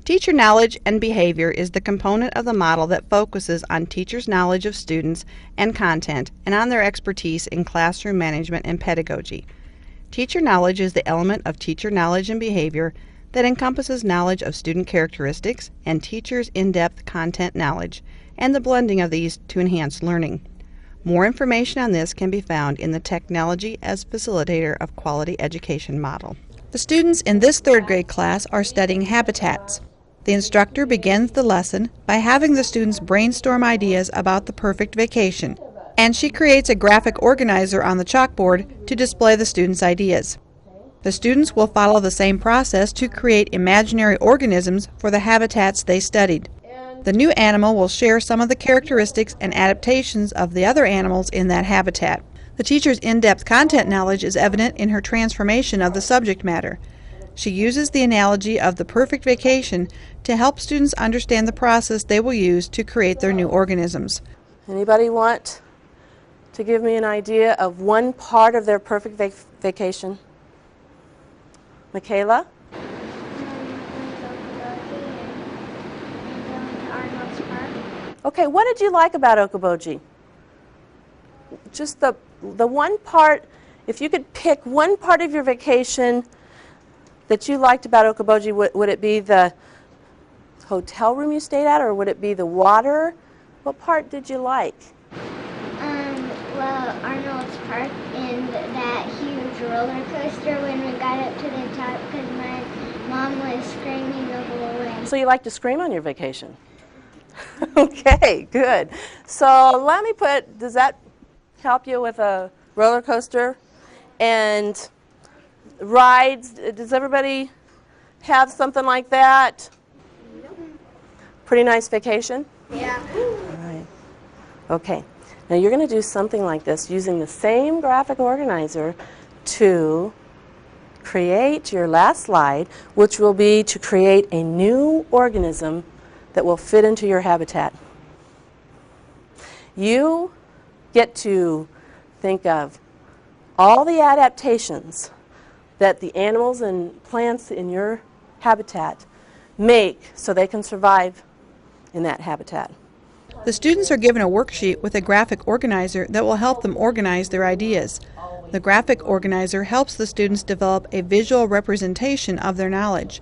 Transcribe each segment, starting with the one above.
Teacher knowledge and behavior is the component of the model that focuses on teachers' knowledge of students and content and on their expertise in classroom management and pedagogy. Teacher knowledge is the element of teacher knowledge and behavior that encompasses knowledge of student characteristics and teachers' in-depth content knowledge, and the blending of these to enhance learning. More information on this can be found in the Technology as Facilitator of Quality Education model. The students in this third grade class are studying habitats. The instructor begins the lesson by having the students brainstorm ideas about the perfect vacation, and she creates a graphic organizer on the chalkboard to display the students' ideas. The students will follow the same process to create imaginary organisms for the habitats they studied. The new animal will share some of the characteristics and adaptations of the other animals in that habitat. The teacher's in-depth content knowledge is evident in her transformation of the subject matter. She uses the analogy of the perfect vacation to help students understand the process they will use to create their new organisms. Anybody want to give me an idea of one part of their perfect vacation? Michaela? Okay, what did you like about Okoboji? Just the one part, if you could pick one part of your vacation that you liked about Okoboji, would it be the hotel room you stayed at, or would it be the water? What part did you like? Well, Arnold's Park and that huge roller coaster when we got up to the top because my mom was screaming the whole way. So you like to scream on your vacation? Okay, good. So let me does that help you with a roller coaster? And rides, does everybody have something like that? Pretty nice vacation? Yeah. All right. Okay. Now you're going to do something like this using the same graphic organizer to create your last slide, which will be to create a new organism that will fit into your habitat. You get to think of all the adaptations that the animals and plants in your habitat make so they can survive in that habitat. The students are given a worksheet with a graphic organizer that will help them organize their ideas. The graphic organizer helps the students develop a visual representation of their knowledge.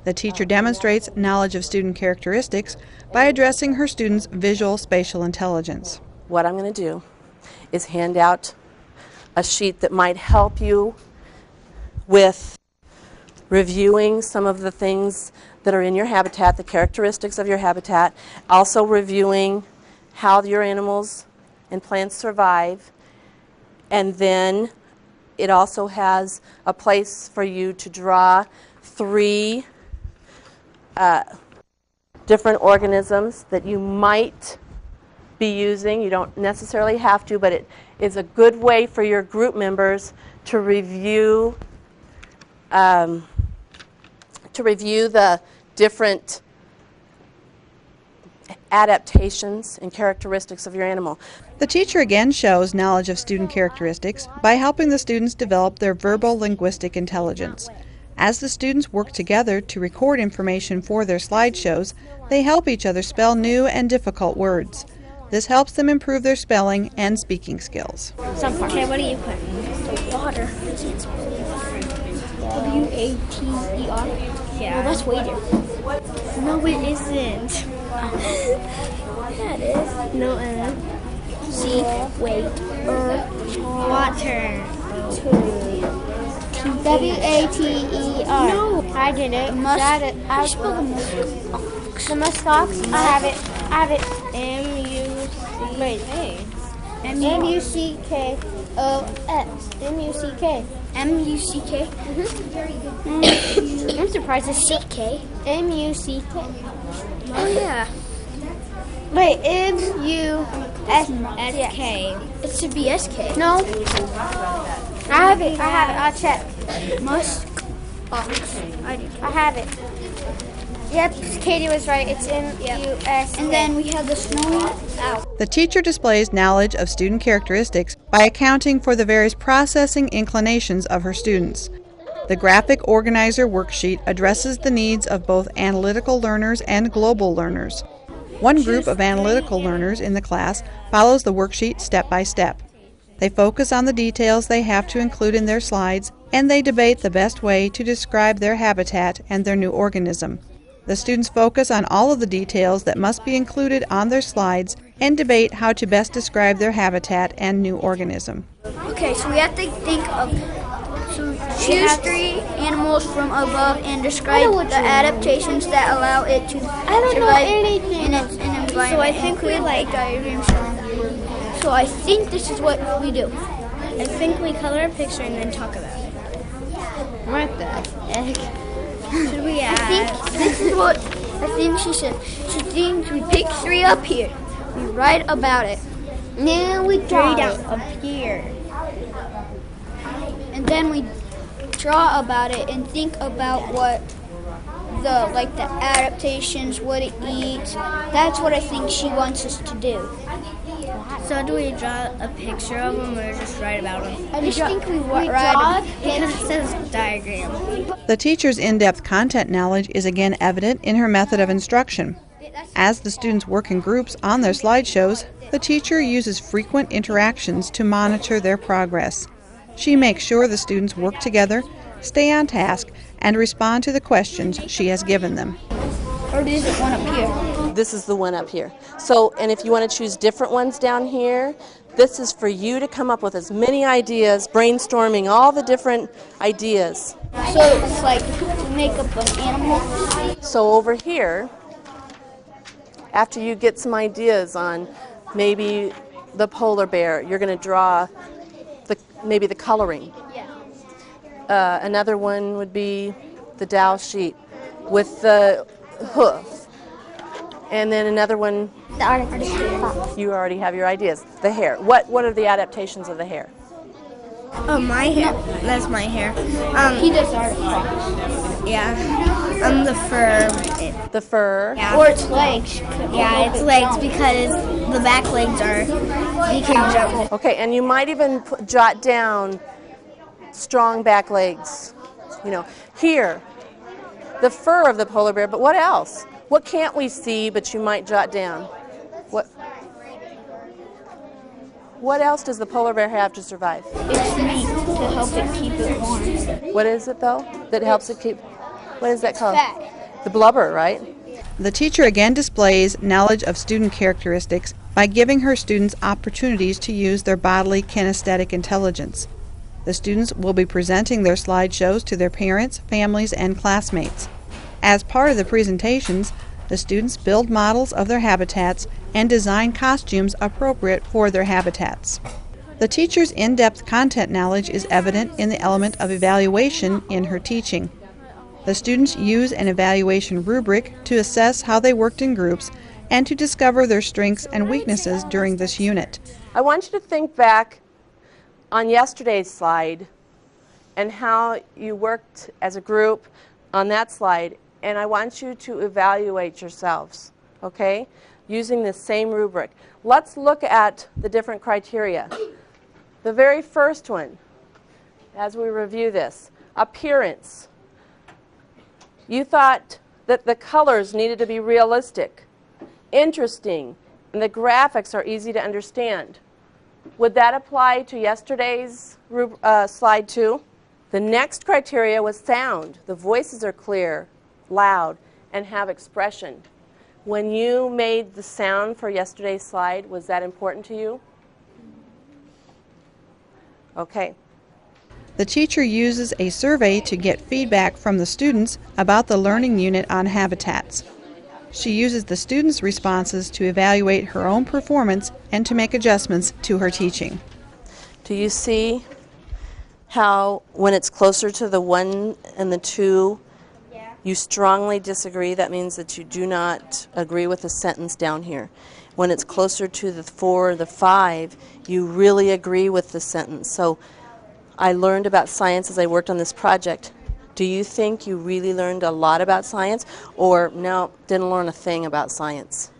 The teacher demonstrates knowledge of student characteristics by addressing her students' visual spatial intelligence. What I'm going to do is hand out a sheet that might help you with reviewing some of the things that are in your habitat, the characteristics of your habitat, also reviewing how your animals and plants survive, and then it also has a place for you to draw 3 different organisms that you might be using. You don't necessarily have to, but it is a good way for your group members to review the different adaptations and characteristics of your animal. The teacher again shows knowledge of student characteristics by helping the students develop their verbal linguistic intelligence. As the students work together to record information for their slideshows, they help each other spell new and difficult words. This helps them improve their spelling and speaking skills. Okay, what are you putting? Water. W-A-T-E-R? Yeah. Well, that's waiter. No, it isn't. Yeah, it is. No, C, wait, water. W-A-T-E-R. No. I did it. I spelled the muskox. I have it. M-U-C. Wait. Hey. M-U-C-K-O-S. M-U-C-K. M-U-C-K? Very good. I'm surprised it's C-K. M-U-C-K. Oh, yeah. Wait, M-U-S-K. It should be S-K. No. I have it. I'll check. Musk box. I have it. Yep, Katie was right. It's M-U-S. And then we have the snowy owl. The teacher displays knowledge of student characteristics by accounting for the various processing inclinations of her students. The Graphic Organizer worksheet addresses the needs of both analytical learners and global learners. One group of analytical learners in the class follows the worksheet step by step. They focus on the details they have to include in their slides, and they debate the best way to describe their habitat and their new organism. The students focus on all of the details that must be included on their slides and debate how to best describe their habitat and new organism. Okay, so we have to choose 3 animals from above and describe the adaptations that allow it to survive in its environment. So I think we like diagrams. So I think this is what we do. I think we color a picture and then talk about it. What the heck? Should we add? I think this is what I think she said. She thinks we pick 3 up here. We write about it. Then we draw down it. up here. And then we draw about it and think about what the adaptations, what it eats. That's what I think she wants us to do. So do we draw a picture of them or just write about them? I just think we write Because it says diagram. The teacher's in-depth content knowledge is again evident in her method of instruction. As the students work in groups on their slideshows, the teacher uses frequent interactions to monitor their progress. She makes sure the students work together, stay on task, and respond to the questions she has given them. Or is it one up here? This is the one up here. So, and if you want to choose different ones down here, this is for you to come up with as many ideas, brainstorming all the different ideas. So it's like to make up an animal. So over here, after you get some ideas on maybe the polar bear, you're going to draw maybe the coloring. Yeah. Another one would be the Dall sheep with the hoof. And then another one, The artist. you already have your ideas. The hair. What are the adaptations of the hair? Oh, my hair. That's my hair. He does artifact. Yeah. The fur. The fur. Yeah. Or its legs. Yeah, its legs because the back legs are. You can jump. Okay, and you might even jot down strong back legs. You know, here, the fur of the polar bear, but what else? What can't we see but you might jot down? What else does the polar bear have to survive? It's meat to help it keep it warm. What is it though that helps it keep, what is that called? Fat. The blubber, right? The teacher again displays knowledge of student characteristics by giving her students opportunities to use their bodily kinesthetic intelligence. The students will be presenting their slideshows to their parents, families, and classmates. As part of the presentations, the students build models of their habitats and design costumes appropriate for their habitats. The teacher's in-depth content knowledge is evident in the element of evaluation in her teaching. The students use an evaluation rubric to assess how they worked in groups and to discover their strengths and weaknesses during this unit. I want you to think back on yesterday's slide and how you worked as a group on that slide, and I want you to evaluate yourselves, okay, using the same rubric. Let's look at the different criteria. The very first one, as we review this, appearance. You thought that the colors needed to be realistic, interesting, and the graphics are easy to understand. Would that apply to yesterday's slide too? The next criteria was sound. The voices are clear, loud, and have expression. When you made the sound for yesterday's slide, was that important to you? Okay. The teacher uses a survey to get feedback from the students about the learning unit on habitats. She uses the students' responses to evaluate her own performance and to make adjustments to her teaching. Do you see how when it's closer to the 1 and the 2, you strongly disagree? That means that you do not agree with the sentence down here. When it's closer to the 4 or the 5, you really agree with the sentence. So I learned about science as I worked on this project. Do you think you really learned a lot about science, or no, didn't learn a thing about science?